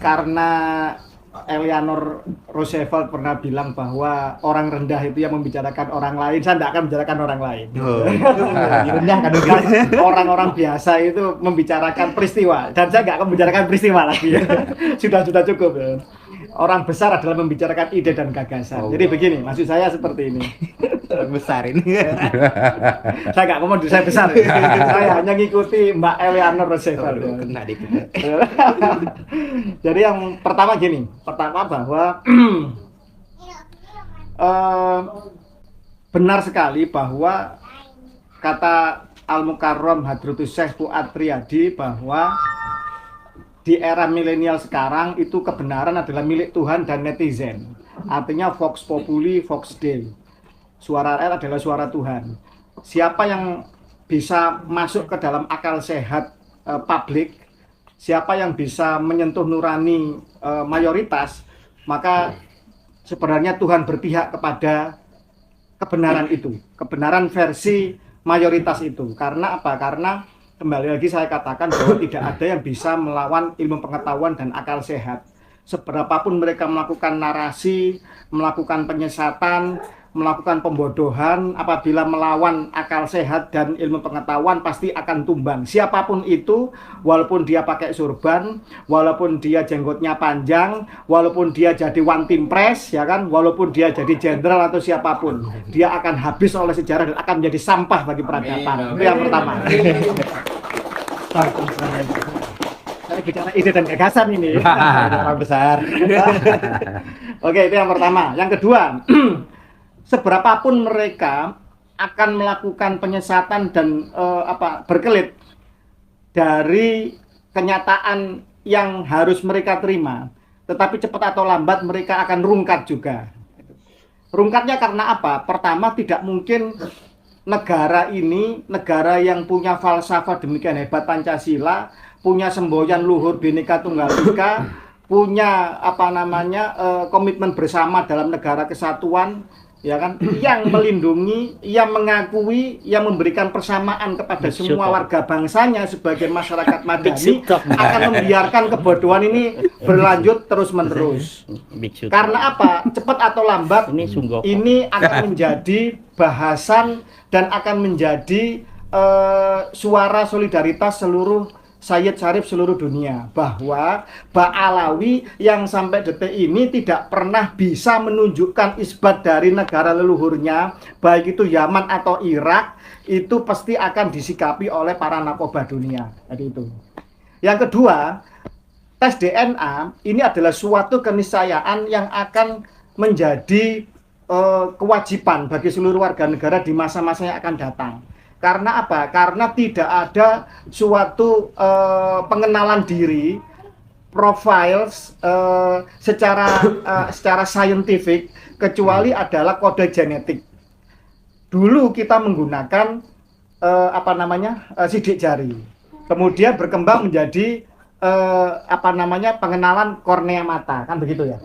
Karena Eleanor Roosevelt pernah bilang bahwa orang rendah itu yang membicarakan orang lain, saya tidak akan membicarakan orang lain. Rendah kan orang-orang biasa itu membicarakan peristiwa, dan saya nggak akan membicarakan peristiwa lagi. sudah cukup. Orang besar adalah membicarakan ide dan gagasan. Jadi begini, maksud saya seperti ini. Besar ini. Saya nggak ngomong saya besar. Saya hanya ngikuti Mbak Eleanor Roosevelt. Kena dikit. Jadi yang pertama gini, bahwa benar sekali bahwa kata Al-Mukarram Hadratus Syekh Fuad Riyadi bahwa di era milenial sekarang itu kebenaran adalah milik Tuhan dan netizen. Artinya Vox Populi, Vox Dei. Suara rakyat adalah suara Tuhan. Siapa yang bisa masuk ke dalam akal sehat publik, siapa yang bisa menyentuh nurani mayoritas, maka sebenarnya Tuhan berpihak kepada kebenaran itu, kebenaran versi mayoritas itu. Karena apa? Karena kembali lagi saya katakan bahwa tidak ada yang bisa melawan ilmu pengetahuan dan akal sehat. Seberapapun mereka melakukan narasi, melakukan penyesatan, melakukan pembodohan, apabila melawan akal sehat dan ilmu pengetahuan pasti akan tumbang. Siapapun itu, walaupun dia pakai surban, walaupun dia jenggotnya panjang, walaupun dia jadi one team press, ya kan, walaupun dia jadi jenderal atau siapapun, dia akan habis oleh sejarah dan akan menjadi sampah bagi peradaban. Itu yang pertama. Saya bicara ide dan gagasan ini. Orang besar. Oke, itu yang pertama. Yang kedua, seberapapun mereka akan melakukan penyesatan dan berkelit dari kenyataan yang harus mereka terima, tetapi cepat atau lambat mereka akan rungkat juga. Rungkatnya karena apa? Pertama, tidak mungkin negara ini, negara yang punya falsafah demikian hebat Pancasila, punya semboyan luhur Bhinneka Tunggal Ika, punya komitmen bersama dalam negara kesatuan, ya kan, yang melindungi, yang mengakui, yang memberikan persamaan kepada semua warga bangsanya sebagai masyarakat madani, akan membiarkan kebodohan ini berlanjut terus-menerus. Karena apa? Cepat atau lambat ini akan menjadi bahasan dan akan menjadi suara solidaritas seluruh Sayyid Syarif seluruh dunia, bahwa Ba'alawi yang sampai detik ini tidak pernah bisa menunjukkan isbat dari negara leluhurnya, baik itu Yaman atau Irak, itu pasti akan disikapi oleh para narkoba dunia. Jadi itu. Yang kedua, tes DNA ini adalah suatu keniscayaan yang akan menjadi kewajiban bagi seluruh warga negara di masa-masa yang akan datang. Karena apa? Karena tidak ada suatu pengenalan diri, profiles secara scientific, kecuali adalah kode genetik. Dulu kita menggunakan sidik jari, kemudian berkembang menjadi pengenalan kornea mata, kan begitu ya.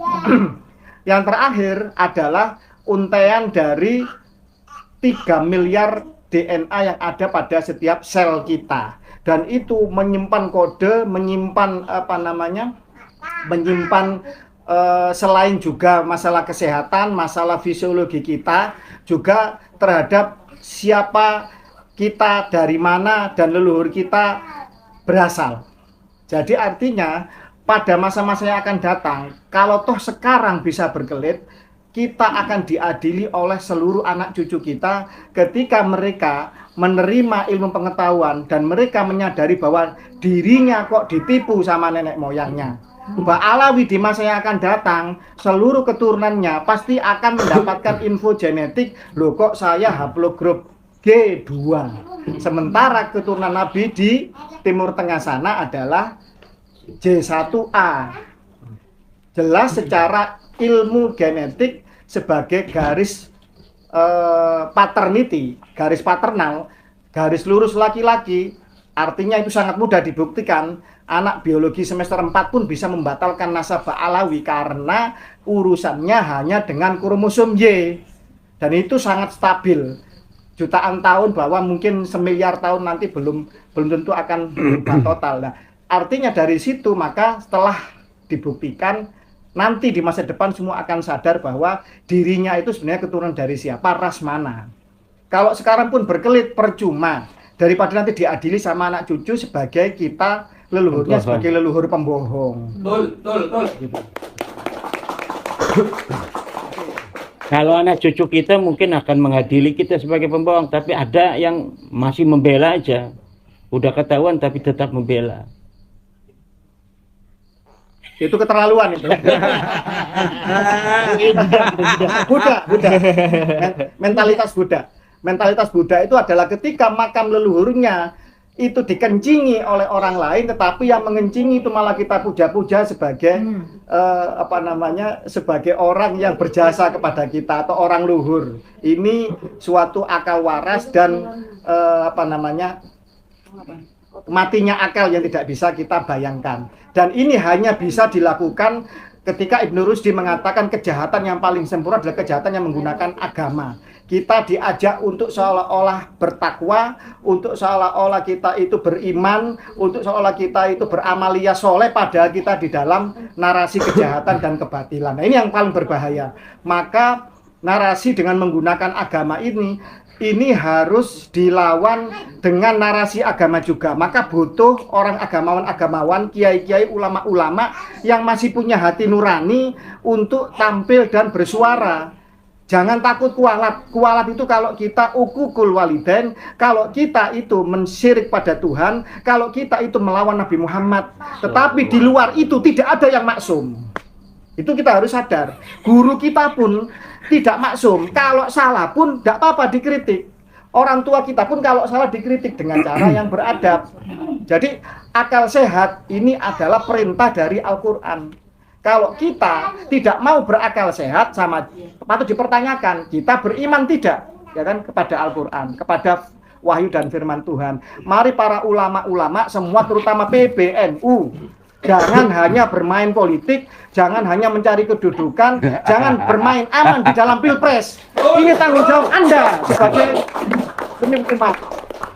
Yang terakhir adalah untaian dari 3 miliar DNA yang ada pada setiap sel kita, dan itu menyimpan kode, menyimpan selain juga masalah kesehatan, masalah fisiologi kita, juga terhadap siapa kita, dari mana, dan leluhur kita berasal. Jadi artinya pada masa-masa yang akan datang, kalau toh sekarang bisa berkelit, kita akan diadili oleh seluruh anak cucu kita ketika mereka menerima ilmu pengetahuan dan mereka menyadari bahwa dirinya kok ditipu sama nenek moyangnya. Ba'alawi di masa yang akan datang, seluruh keturunannya pasti akan mendapatkan info genetik, loh kok saya haplogrup G2. Sementara keturunan Nabi di Timur Tengah sana adalah J1A. Jelas secara ilmu genetik sebagai garis paternity, garis paternal, garis lurus laki-laki, artinya itu sangat mudah dibuktikan. Anak biologi semester 4 pun bisa membatalkan nasabah Alawi karena urusannya hanya dengan kromosom Y, dan itu sangat stabil. Jutaan tahun, bahwa mungkin semiliar tahun nanti belum tentu akan berubah total. Nah, Artinya dari situ maka setelah dibuktikan nanti di masa depan semua akan sadar bahwa dirinya itu sebenarnya keturunan dari siapa, ras mana. Kalau sekarang pun berkelit percuma, daripada nanti diadili sama anak cucu sebagai kita leluhurnya sebagai leluhur pembohong. Betul. Gitu. Kalau anak cucu kita mungkin akan mengadili kita sebagai pembohong, tapi ada yang masih membela aja. Udah ketahuan tapi tetap membela. Itu keterlaluan itu. Buddha. Mentalitas Buddha itu adalah ketika makam leluhurnya itu dikencingi oleh orang lain, tetapi yang mengencingi itu malah kita puja-puja sebagai sebagai orang yang berjasa kepada kita atau orang luhur. Ini suatu akal waras dan matinya akal yang tidak bisa kita bayangkan. Dan ini hanya bisa dilakukan ketika Ibnu Rusdi mengatakan kejahatan yang paling sempurna adalah kejahatan yang menggunakan agama. Kita diajak untuk seolah-olah bertakwa, untuk seolah-olah kita itu beriman, untuk seolah kita itu beramaliyah soleh, padahal kita di dalam narasi kejahatan dan kebatilan. Nah, ini yang paling berbahaya. Maka narasi dengan menggunakan agama ini harus dilawan dengan narasi agama juga. Maka butuh orang agamawan, kiai-kiai, ulama-ulama yang masih punya hati nurani untuk tampil dan bersuara. Jangan takut kualat. Kualat itu kalau kita ukukul walidain, kalau kita itu mensyirik pada Tuhan, kalau kita itu melawan Nabi Muhammad. Tetapi di luar itu tidak ada yang maksum. Itu kita harus sadar. Guru kita pun tidak maksum. Kalau salah pun tidak apa-apa dikritik. Orang tua kita pun kalau salah dikritik dengan cara yang beradab. Jadi akal sehat ini adalah perintah dari Al-Quran. Kalau kita tidak mau berakal sehat, sama patut dipertanyakan, kita beriman tidak, ya kan, kepada Al-Quran, kepada wahyu dan firman Tuhan. Mari para ulama-ulama semua, terutama PBNU, jangan hanya bermain politik, jangan hanya mencari kedudukan, jangan bermain aman di dalam pilpres. Ini tanggung jawab Anda sebagai pemimpin.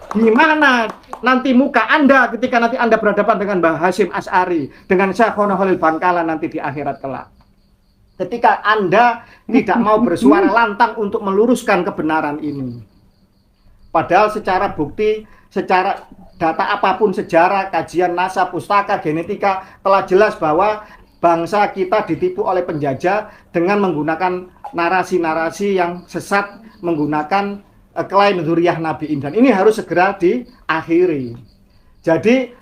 Gimana nanti muka Anda ketika nanti Anda berhadapan dengan Mbah Hasyim Asy'ari, dengan Syekhona Khalil Bangkalan nanti di akhirat kelak. Ketika Anda tidak mau bersuara lantang untuk meluruskan kebenaran ini. Padahal secara bukti, secara data apapun, sejarah, kajian NASA, pustaka, genetika telah jelas bahwa bangsa kita ditipu oleh penjajah dengan menggunakan narasi-narasi yang sesat, menggunakan klaim dzurriyyah Nabi Indan. Ini harus segera diakhiri. Jadi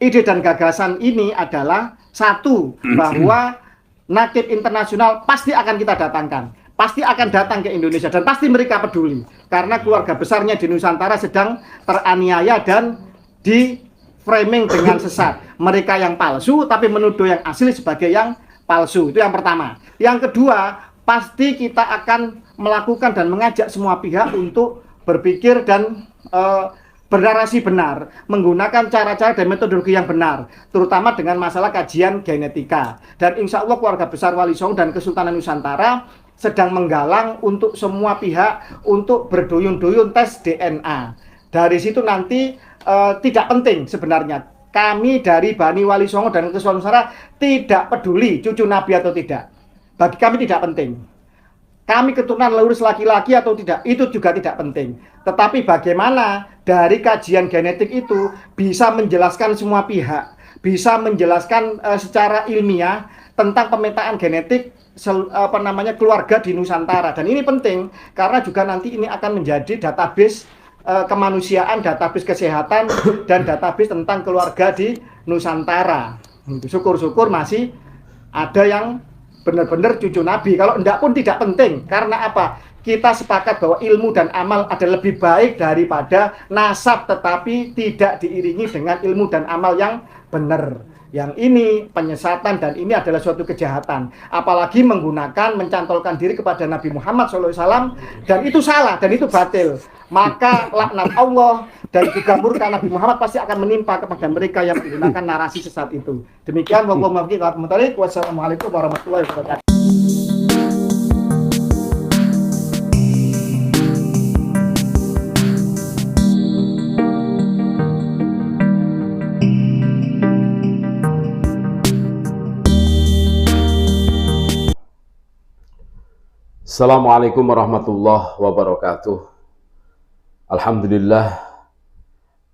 ide dan gagasan ini adalah satu, bahwa nakib internasional pasti akan kita datangkan, pasti akan datang ke Indonesia dan pasti mereka peduli karena keluarga besarnya di Nusantara sedang teraniaya dan di framing dengan sesat. Mereka yang palsu tapi menuduh yang asli sebagai yang palsu. Itu yang pertama. Yang kedua, pasti kita akan melakukan dan mengajak semua pihak untuk berpikir dan bernarasi benar, menggunakan cara-cara dan metodologi yang benar, terutama dengan masalah kajian genetika. Dan insya Allah keluarga besar Wali Songo dan Kesultanan Nusantara sedang menggalang untuk semua pihak untuk berduyun-duyun tes DNA. Dari situ nanti tidak penting sebenarnya. Kami dari Bani Wali Songo dan Kesultanan Nusantara tidak peduli cucu Nabi atau tidak. Bagi kami tidak penting. Kami keturunan lurus laki-laki atau tidak, itu juga tidak penting. Tetapi bagaimana dari kajian genetik itu bisa menjelaskan semua pihak, bisa menjelaskan secara ilmiah tentang pemetaan genetik keluarga di Nusantara. Dan ini penting karena juga nanti ini akan menjadi database kemanusiaan, database kesehatan, dan database tentang keluarga di Nusantara. Syukur-syukur masih ada yang benar-benar cucu Nabi. Kalau enggak pun tidak penting. Karena apa? Kita sepakat bahwa ilmu dan amal adalah lebih baik daripada nasab tetapi tidak diiringi dengan ilmu dan amal yang benar. Yang ini penyesatan dan ini adalah suatu kejahatan. Apalagi menggunakan, mencantolkan diri kepada Nabi Muhammad SAW, dan itu salah dan itu batil. Maka laknat Allah dan juga murka Nabi Muhammad pasti akan menimpa kepada mereka yang menggunakan narasi sesat itu. Demikian, wassalamualaikum warahmatullahi wabarakatuh. Assalamualaikum warahmatullahi wabarakatuh. Alhamdulillah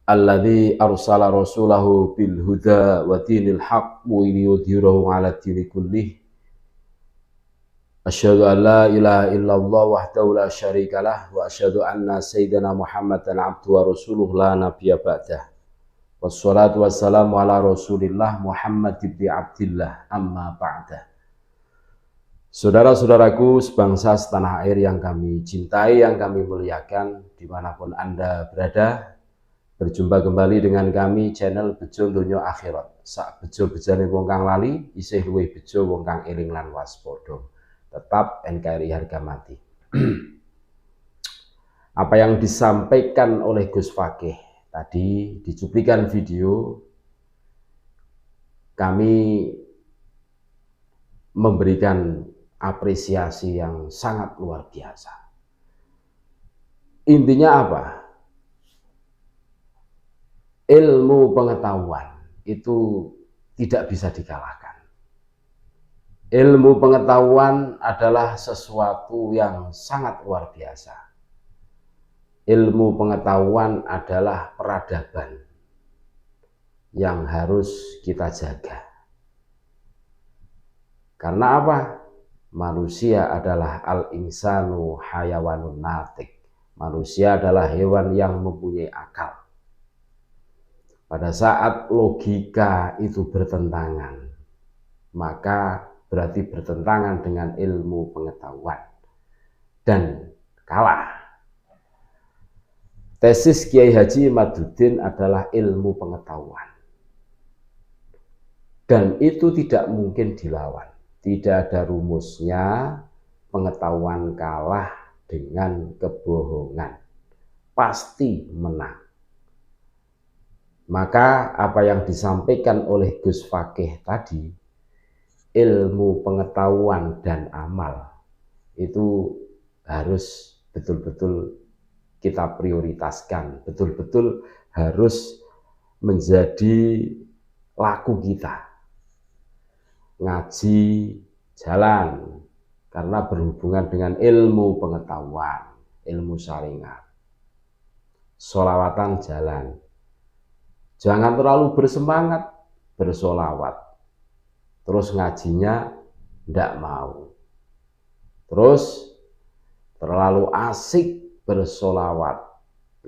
alladzi arsala rasulahu bil huda wa dinil haqq liyudhhirahu 'ala dini kullih. Asyhadu an la ilaha illallah wahdahu la syarikalah wa asyhadu anna sayyidina Muhammadan abduhu wa rasuluh la nabiyya ba'dah. Wassalatu wassalamu ala Rasulillah Muhammad ibn Abdillah amma ba'dah. Saudara-saudaraku sebangsa setanah air yang kami cintai, yang kami muliakan, dimanapun Anda berada, berjumpa kembali dengan kami channel Bejo Donya Akhirat. Sak bejo bejane wong kang lali, isih luwih bejo wong kang eling lan waspada. Tetap NKRI harga mati. Apa yang disampaikan oleh Gus Fakih tadi di cuplikan video, kami memberikan apresiasi yang sangat luar biasa. Intinya apa? Ilmu pengetahuan itu tidak bisa dikalahkan. Ilmu pengetahuan adalah sesuatu yang sangat luar biasa. Ilmu pengetahuan adalah peradaban yang harus kita jaga. Karena apa? Manusia adalah al-insanu hayawanun natik. Manusia adalah hewan yang mempunyai akal. Pada saat logika itu bertentangan, maka berarti bertentangan dengan ilmu pengetahuan dan kalah. Tesis Kiai Haji Imaduddin adalah ilmu pengetahuan, dan itu tidak mungkin dilawan. Tidak ada rumusnya pengetahuan kalah dengan kebohongan, pasti menang. Maka apa yang disampaikan oleh Gus Fakih tadi, ilmu pengetahuan dan amal itu harus betul-betul kita prioritaskan, betul-betul harus menjadi laku kita. Ngaji jalan karena berhubungan dengan ilmu pengetahuan, ilmu syariat. Sholawatan jalan, jangan terlalu bersemangat bersolawat, terus ngajinya tidak mau, terus terlalu asik bersolawat,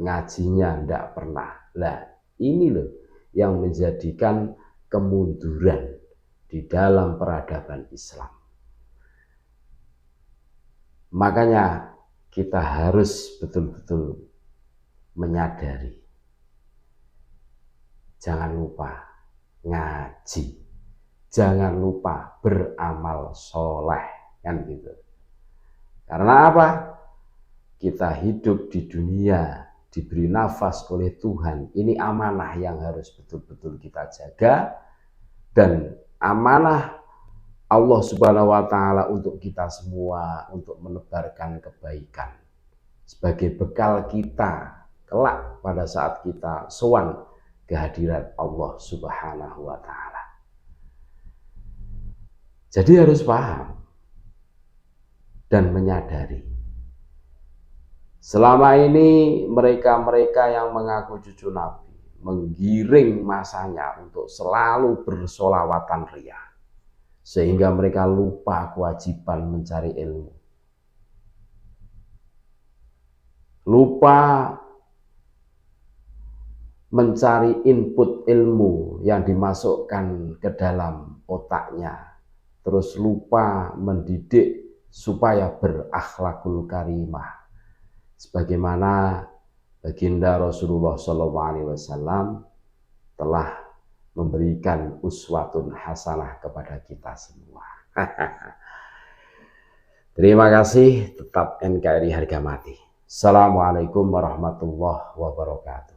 ngajinya tidak pernah. Lah ini loh yang menjadikan kemunduran di dalam peradaban Islam. Makanya kita harus betul-betul menyadari, jangan lupa ngaji, jangan lupa beramal soleh, kan gitu. Karena apa? Kita hidup di dunia, diberi nafas oleh Tuhan. Ini amanah yang harus betul-betul kita jaga, dan amanah Allah Subhanahu wa Ta'ala untuk kita semua, untuk menebarkan kebaikan sebagai bekal kita kelak pada saat kita sowan kehadirat Allah Subhanahu wa Ta'ala. Jadi harus paham dan menyadari, selama ini mereka-mereka yang mengaku cucu Nabi menggiring masanya untuk selalu bersolawatan ria, sehingga mereka lupa kewajiban mencari ilmu, lupa mencari input ilmu yang dimasukkan ke dalam otaknya, terus lupa mendidik supaya berakhlakul karimah, sebagaimana baginda Rasulullah SAW telah memberikan uswatun hasanah kepada kita semua. Terima kasih, tetap NKRI harga mati. Assalamualaikum warahmatullahi wabarakatuh.